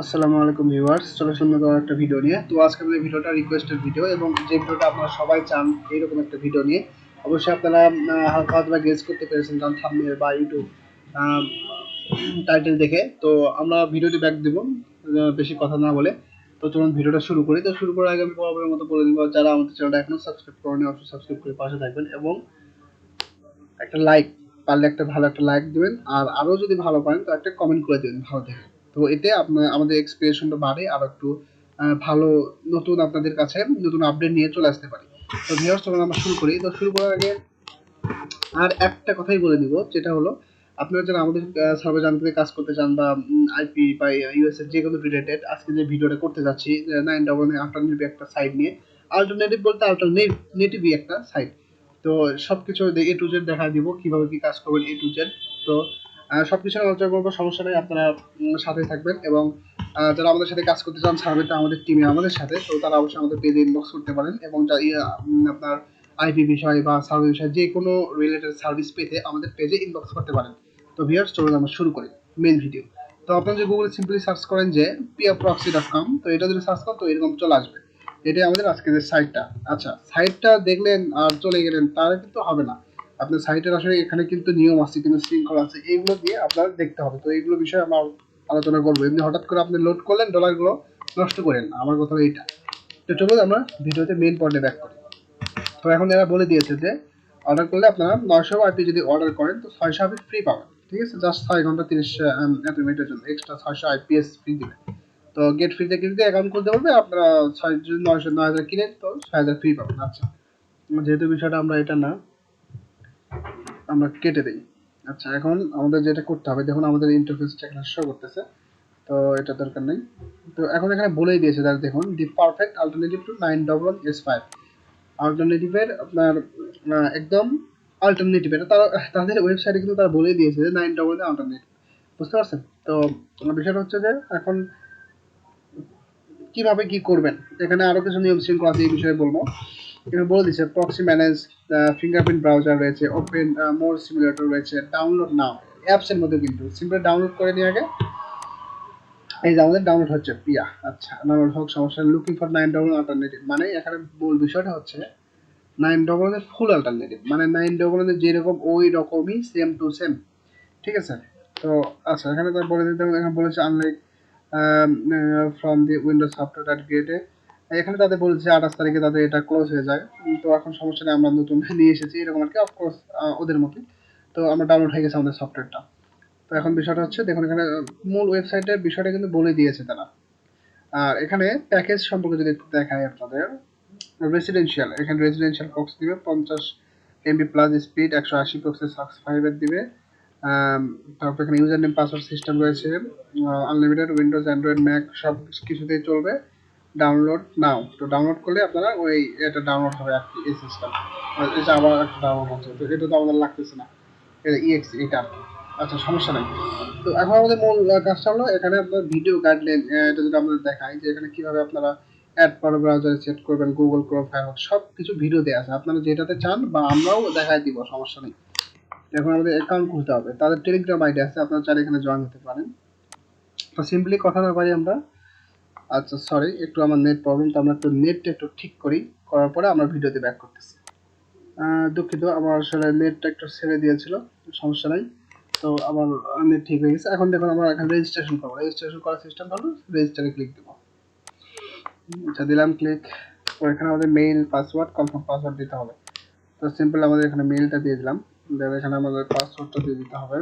আসসালামু আলাইকুম ভিউয়ার্স, চলে আসলাম নতুন একটা ভিডিও নিয়ে। তো আজকে আমাদের ভিডিওটা রিকোয়েস্টেড ভিডিও এবং যে ভিডিওটা আপনারা সবাই চান এইরকম একটা ভিডিও নিয়ে। অবশ্যই আপনারা হালকা হালকা গেস করতে পেরেছেন কারণ থাম্বনেল বা ইউটিউব টাইটেল দেখে। তো আমরা ভিডিওটি ব্যাক দেব বেশি কথা না বলে। তো চলুন ভিডিওটা শুরু করি। তো শুরু করার আগে আমি বরাবরের মতো বলে দিব, যারা আমাদের চ্যানেলটা এখনো সাবস্ক্রাইব করেনি অবশ্যই সাবস্ক্রাইব করে পাশে থাকবেন এবং একটা লাইক, পারলে একটা ভালো একটা লাইক দিবেন, আর আরো যদি ভালো পারেন তো একটা কমেন্ট করে দিবেন ভালো দেখে। তো এতে আপনার আমাদের এক্সপিরিয়েশনটা বাড়ে আর একটু ভালো নতুন আপনাদের কাছে নতুন আপডেট নিয়ে চলে আসতে পারি। তো ভিউয়ার্স, চলুন আমরা শুরু করি। তো শুরু করার আগে আর একটা কথাই বলে দিব, যেটা হলো আপনারা যারা আমাদের সার্ভার জানতে কাজ করতে চান বা আইপি বা ইউএস এর যে কোনো রিলেটেড, আজকে যে ভিডিওটা করতে যাচ্ছি 999 অল্টারনেটিভ একটা সাইট নিয়ে। অল্টারনেটিভ বলতে অল্টারনেটিভই একটা সাইট। তো সবকিছু এ টু জেড দেখা দিব, কিভাবে কি কাজ করবেন এ টু জেড। তো সবকিছু আলোচনা করবো, সমস্যা নেই, আপনারা সাথে থাকবেন। এবং যারা আমাদের সাথে কাজ করতে চান সার্ভেতে আমাদের টিমে আমাদের সাথে, তো তারা অবশ্যই আমাদের পেজে ইনবক্স করতে পারেন এবং আপনার আইপি বিষয় বা সার্ভিস বিষয় যে কোনো রিলেটেড সার্ভিস পেতে আমাদের পেজে ইনবক্স করতে পারেন। তো ভিউয়ার্স, চলুন আমরা শুরু করি মেইন ভিডিও। তো আপনারা যে গুগলে সিম্পলি সার্চ করেন যে PiaProxy.com, তো এটা যদি সার্চ করেন তো এরকম চলে আসবে। এটাই আমাদের আজকের যে সাইটটা। আচ্ছা, সাইটটা দেখলেন আর চলে গেলেন তাহলে কিন্তু হবে না। আপনার সাইটের আসলে এখানে কিন্তু নিয়ম আছে, কিন্তু শৃঙ্খলা আছে, এইগুলো দিয়ে আপনার দেখতে হবে। তো এইগুলো বিষয়ে আমরা আলোচনা করবো। এমনি হঠাৎ করে আপনি লোড করলেন, ডলারগুলো নষ্ট করেন, আমার কথা এইটা। তো চলুন আমরা ভিডিওতে মেইন পয়েন্টে ব্যাক করি। তো এখন এরা বলে দিয়েছে যে অর্ডার করলে আপনারা 900 আইপি যদি অর্ডার করেন তো 600 আইপি ফ্রি পাবেন। ঠিক আছে, জাস্ট 6 ঘন্টা 30 এত মিনিটের জন্য এক্সট্রা 600 আইপিএস ফ্রি দিবে। তো গেট ফ্রিতে কিন্তু অ্যাকাউন্ট খুলতে পারবে আপনারা। 900 কিনেন তো 6000 ফ্রি পাবেন। আচ্ছা, যেহেতু বিষয়টা আমরা এটা না, আমরা কেটে দিই। আচ্ছা, এখন আমাদের যেটা করতে হবে, দেখুন আমাদের ইন্টারফেসটা এখানে শো করতেছে, তো এটা দরকার নেই। তো এখন এখানে বলেই দিয়েছে, তাহলে দেখুন দি পারফেক্ট অল্টারনেটিভ টু 911S5। অল্টারনেটিভের আপনার একদম অল্টারনেটিভ, এটা তারা তাদের ওয়েবসাইটে কিন্তু তারা বলেই দিয়েছে যে 911 অল্টারনেটিভ। বুঝতে পারছেন? তো বিষয়টা হচ্ছে যে এখন কিভাবে কি করবেন, এখানে আরো কিছু নিয়ম শৃঙ্খলা আছে, এই বিষয়ে বলবো। এখানে বলে দিচ্ছে প্রক্সি ম্যানেজ, ফিঙ্গারপ্রিন্ট ব্রাউজার রয়েছে, ওপেন মোর সিমুলেটর রয়েছে, ডাউনলোড নাও। অ্যাপসের মধ্যে কিন্তু সিম্পলি ডাউনলোড করে নিয়ে আগে এই যে আমাদের ডাউনলোড হচ্ছে পিয়া। আচ্ছা, ডাউনলোড হোক, সমস্যা। লুকিং ফর 911 অল্টারনেটিভ, মানে এখানে মূল বিষয়টা হচ্ছে 911 ফুল অল্টারনেটিভ, মানে 911 যেরকম ওই রকমই সেম টু সেম। ঠিক আছে? তো আচ্ছা, এখানে তার বলে দিতে, এখানে বলেছে unlike from the Windows software that গেটে, এখানে তাদের বলেছে 28 তারিখে তাদের এটা ক্লোজ হয়ে যায়। তো এখন সমস্যা নেই, আমরা নতুন নিয়ে এসেছি এরকম আর কি, অফকোর্স ওদের মতোই। তো আমরা ডাউনলোড হয়ে গেছে আমাদের সফটওয়্যারটা। তো এখন বিষয়টা হচ্ছে, দেখুন এখানে মূল ওয়েবসাইটের বিষয়টা কিন্তু বলে দিয়েছে তারা। আর এখানে প্যাকেজ সম্পর্কে যদি একটু দেখায় আপনাদের, রেসিডেন্সিয়াল, এখানে রেসিডেন্সিয়াল বক্স দিবে 50 এমবি প্লাস স্পিড, 180 পিক্সেল সাক্স ফাইবার দিবে। তারপর এখানে ইউজার নেম পাসওয়ার্ড সিস্টেম রয়েছে, আনলিমিটেড উইন্ডোজ অ্যান্ড্রয়েড ম্যাক সব কিছুতেই চলবে। ডাউনলোড নাও, তো ডাউনলোড করলে আপনারা ওই এটা ডাউনলোড হবে আর কি, এই সিস্টেম। এটা আবার একটা ডাউনলোড হচ্ছে, তো এটা তো আমাদের লাগতেছে না, এটা ইএক্স এটা আর কি। আচ্ছা, সমস্যা নাই। তো এখন আমাদের মূল কাজটা হলো এখানে আপনার ভিডিও গাইডলাইন, এটা যদি আমরা দেখাই যে এখানে কিভাবে আপনারা অ্যাড পাওয়ার ব্রাউজারে সেট করবেন, গুগল ক্রোম, ফায়ারফক্স সব কিছু ভিডিও দেওয়া আছে, আপনারা যেটাতে চান বা আমরাও দেখাই দিব, সমস্যা নেই। এখন আমাদের অ্যাকাউন্ট খুলতে হবে, তাদের টেলিগ্রাম আইডি আছে, আপনারা চাইলে এখানে জয়েন হতে পারেন। তো সিম্পলি কথা না পারি আমরা, আচ্ছা সরি একটু আমার নেট প্রবলেম, তো আমরা একটু নেটটা একটু ঠিক করি, করার পরে আমরা ভিডিওতে ব্যাক করতেছি। দুঃখিত, আমার আসলে নেটটা একটু ছেড়ে দিয়েছিল, সমস্যা নাই। তো আমার নেট ঠিক হয়ে গেছে। এখন দেখুন আমরা এখানে রেজিস্ট্রেশন করবো, রেজিস্ট্রেশন করার সিস্টেম হলো রেজিস্টারে ক্লিক দেবো। আচ্ছা, দিলাম ক্লিক। তো এখানে আমাদের মেইল পাসওয়ার্ড, কনফার্ম পাসওয়ার্ড দিতে হবে। তো সিম্পল আমাদের এখানে মেইলটা দিয়ে দিলাম, দেন এখানে আমাদের পাসওয়ার্ডটা দিয়ে দিতে হবে।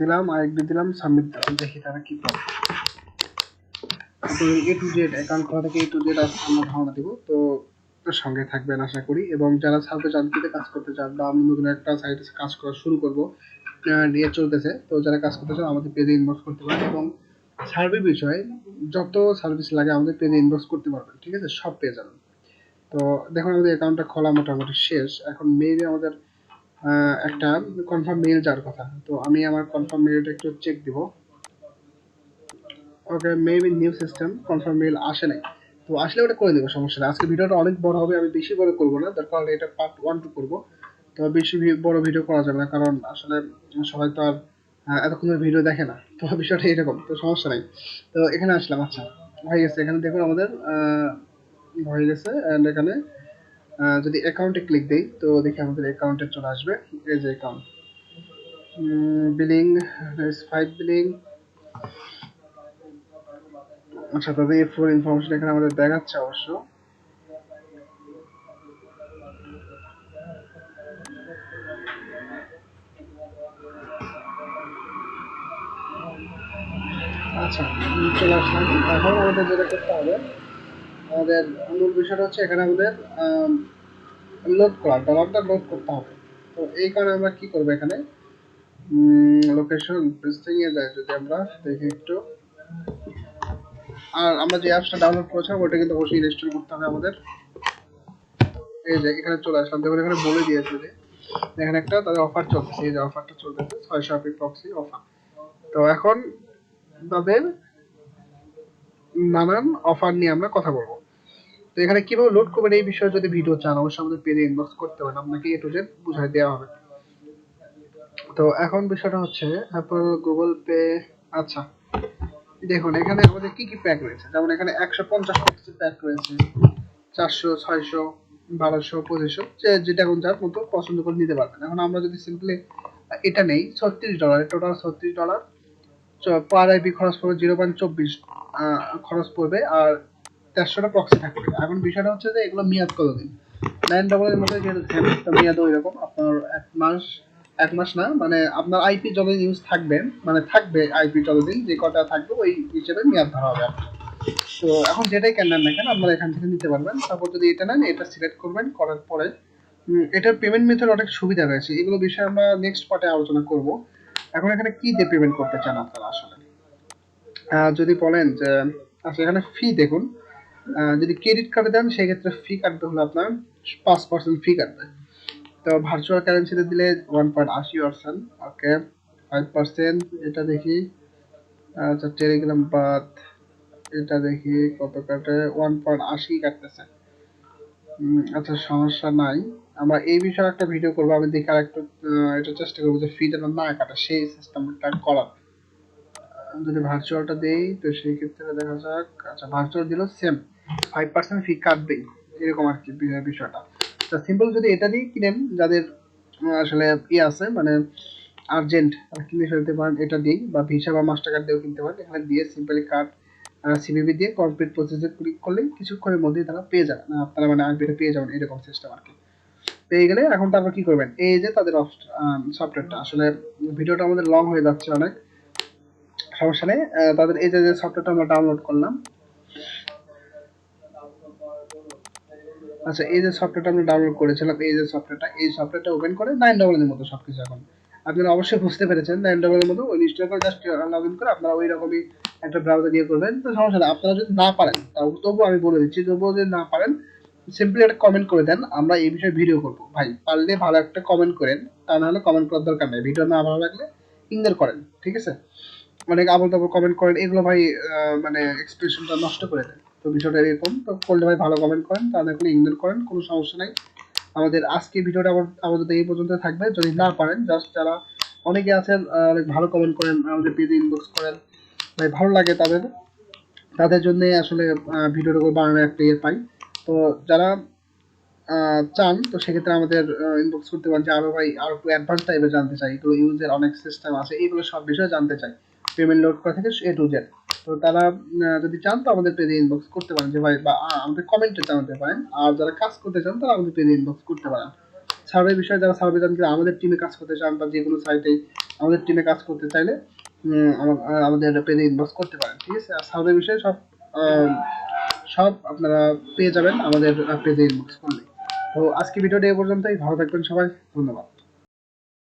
দিলাম, আরেকটি দিলাম, সাবমিট দিলাম, দেখি তারা কি করে। আপনাদের এ টু জেড অ্যাকাউন্ট খোলা থেকে এ টু জেড আমরা ধারণা দিব। তো সঙ্গে থাকবেন আশা করি। এবং যারা সার্ভে জানতে কাজ করতে চান বা আমি নতুন একটা সাইটে কাজ করা শুরু করবো, নিয়ে চলতেছে, তো যারা কাজ করতে চান আমাদের পেজে ইনবক্স করতে পারেন এবং সার্ভে বিষয়ে যত সার্ভিস লাগে আমাদের পেজে ইনবক্স করতে পারবেন। ঠিক আছে, সব পেয়ে যাবেন। তো দেখুন আমাদের অ্যাকাউন্টটা খোলা মোটামুটি শেষ। এখন মেইলে আমাদের একটা কনফার্ম মেইল যাওয়ার কথা, তো আমি আমার কনফার্ম মেইলটা একটু চেক দিব। Okay, maybe new system confirm mail আসে নাই। তো আসলে ওটা করে দেবো, সমস্যা নেই। আজকে ভিডিওটা অনেক বড় হবে, আমি বেশি বড় করবো না, দরকার হলে এটা পার্ট 1 2 করবো। তো বেশি বড় ভিডিও করা যাবে না, কারণ আসলে সবাই তো আর এতক্ষণের ভিডিও দেখে না। তো বিষয়টা এরকম, তো সমস্যা নাই। তো এখানে আসলাম, আচ্ছা হয়ে গেছে। এখানে দেখুন আমাদের হয়ে গেছে। অ্যান্ড এখানে যদি অ্যাকাউন্টে ক্লিক দিই তো দেখি আমাদের অ্যাকাউন্টে চলে আসবে। এই যে অ্যাকাউন্ট বিলিং, 5 বিলিং। আচ্ছা, তবে এই ফুল ইনফরমেশন এখানে আমাদের দেখাচ্ছে অবশ্য। আচ্ছা, চলে আসলাম। এখন আমাদের যেটা করতে হবে, আমাদের মূল বিষয়টা হচ্ছে এখানে আমাদের লোড করা, ডলারটা লোড করতে হবে। তো এই কারণে আমরা কি করবো, এখানে লোকেশন প্রেসিং এ যায় যদি আমরা দেখি একটু। আর আমরা যে অ্যাপসটা ডাউনলোড করেছিলাম ওটা কিন্তু অবশ্যই ইনস্টল করতে হবে আমাদের। এই যে এখানে চলে আসলাম, দেখুন এখানে বলে দিয়েছে যে এখানে একটা তাদের অফার চলছে। এই যে অফারটা চলতেছে 600 প্রক্সি অফার। তো এখন তাদের নানান অফার নিয়ে আমরা কথা বলবো। তো এখানে কিভাবে লোড করবেন এই বিষয়ে যদি ভিডিও চান অবশ্যই আমাদের পেজে ইনবক্স করতে পারেন, আপনাকে এ টু জেড বুঝাই দেওয়া হবে। তো এখন বিষয়টা হচ্ছে অ্যাপল, গুগল পে। আচ্ছা, দেখুন এখানে আমাদের কি কি প্যাক রয়েছে, যেমন এখানে 150 প্যাক রয়েছে, 400, 600, 1200, 2500, যেটা এখন যার মতো পছন্দ করে নিতে পারবেন। এখন আমরা যদি সিম্পলি এটা নেই, $36, টোটাল $36, পার আইপি খরচ পড়বে 0.24 খরচ পড়বে, আর 400টা প্রক্সি থাকবে। এখন বিষয়টা হচ্ছে যে এগুলো মেয়াদ কতদিন, 9 এর মধ্যে যেহেতু মেয়াদ ওই রকম, আপনার 1 মাস, 1 মাস না, মানে আপনার আইপি যতদিন ইউজ থাকবে, মানে থাকবে আইপি যতদিন, যে কটা থাকবে ওই হিসেবে মেয়াদ ধরা হবে। তো এখন যেটাই কেন নেন না কেন আপনারা এখান থেকে নিতে পারবেন। তারপর যদি এটা নেন, এটা সিলেক্ট করবেন, করার পরে এটার পেমেন্ট মেথড অনেক সুবিধা রয়েছে, এগুলো বিষয়ে আমরা নেক্সট পার্টে আলোচনা করব। এখন এখানে কি দিয়ে পেমেন্ট করতে চান আপনারা আসলে, যদি বলেন যে আচ্ছা এখানে ফি দেখুন, যদি ক্রেডিট কার্ডে দেন সেক্ষেত্রে ফি কাটবে হলো আপনার 5% ফি কাটবে। তো ভার্চুয়াল কারেন্সিতে দিলে 1.80%। ওকে, 5%। এটা দেখি, আচ্ছা টেলিগ্রাম বাদ, এটা দেখি কত কাটে, 1.80 কাটতেছে। আচ্ছা সমস্যা নাই, আমরা এই বিষয়ে একটা ভিডিও করবো। আমি দেখি আর একটু এটা চেষ্টা করবো যে ফি যেন না কাটে সেই সিস্টেমটা করার। যদি ভার্চুয়ালটা দেই তো সেই ক্ষেত্রে দেখা যাক। আচ্ছা ভার্চুয়াল দিল সেম 5% ফি কাটবেই, এরকম আর কি বিষয়টা। তো সিম্পল যদি এটা দিয়ে কিনেন, যাদের আসলে আছে মানে আর্জেন্ট কিনে ফেলতে পারেন এটা দিই, বা ভিসা বা মাস্টার কার্ড দিয়েও কিনতে পারেন। এখানে দিয়ে সিম্পলি কার্ড সিভিভি দিয়ে কমপ্লিট প্রসেসে ক্লিক করলে কিছুক্ষণের মধ্যেই তারা পেয়ে যাবেন, আপনারা মানে আইপিটা পেয়ে যাবেন, এরকম সিস্টেম আর কি। পেয়ে গেলে এখন তারপর কি করবেন, এই যে তাদের সফটওয়্যারটা, আসলে ভিডিওটা আমাদের লং হয়ে যাচ্ছে অনেক, সমস্যা নেই। তাদের এই যে সফটওয়্যারটা আমরা ডাউনলোড করলাম, আচ্ছা এই যে সফটওয়্যারটা আমরা ডাউনলোড করেছিলাম, এই যে সফটওয়্যারটা, এই সফটওয়্যারটা ওপেন করে 9 এর মতো সবকিছু। এখন আপনারা অবশ্যই বুঝতে পেরেছেন 9 এর মতো ওই ইনস্টল করে জাস্ট লগ ইন করে আপনারা ওই রকমই একটা ব্রাউজার দিয়ে করবেন। তো সমস্যা নেই, আপনারা যদি না পারেন তবুও আমি বলে দিচ্ছি, তবুও যদি না পারেন সিম্পলি একটা কমেন্ট করে দেন, আমরা এই বিষয়ে ভিডিও করবো। ভাই পারলে ভালো একটা কমেন্ট করেন, তা না হলে কমেন্ট করার দরকার নেই, ভিডিও না ভালো লাগলে ইগনোর করেন, ঠিক আছে। অনেক আবল তাবল কমেন্ট করেন, এগুলো ভাই মানে এক্সপ্রেশনটা নষ্ট করে দেয়। তো বিষয়টা এরকম, তো করলে ভাই ভালো কমেন্ট করেন, তাহলে কোনো ইগনোর করেন, কোনো সমস্যা নাই। আমাদের আজকে ভিডিওটা আমাদের এই পর্যন্ত থাকবে। যদি না পারেন জাস্ট যারা অনেকে আছেন অনেক ভালো কমেন্ট করেন, আমাদের পেজে ইনবক্স করেন, ভাই ভালো লাগে তাদের, তাদের জন্য আসলে ভিডিওটা বানানোর একটা ইয়ে পাই। তো যারা চান তো সেক্ষেত্রে আমাদের ইনবক্স করতে পারেন যে আরো ভাই আরো একটু অ্যাডভান্স টাইপের জানতে চাই, এগুলো ইউজের অনেক সিস্টেম আছে, এগুলো সব বিষয়ে জানতে চাই, পেমেন্ট লোড করা থেকে এ টু জেড। তো তারা যদি চান তো আমাদের পেজে ইনবক্স করতে পারেন যে ভাই, বা আমাদের কমেন্টে জানাতে পারেন। আর যারা কাজ করতে চান তারা আমাদের পেজে ইনবক্স করতে পারেন। সার্ভে বিষয়ে যারা সার্ভে জানতে আমাদের টিমে কাজ করতে চান, বা যে কোনো সাইটে আমাদের টিমে কাজ করতে চাইলে আমাদের পেজে ইনবক্স করতে পারেন, ঠিক আছে। আর সার্ভে বিষয়ে সব আপনারা পেয়ে যাবেন আমাদের পেজে ইনবক্স করলে। তো আজকে ভিডিওটা এই পর্যন্তই, ভালো থাকবেন সবাই, ধন্যবাদ।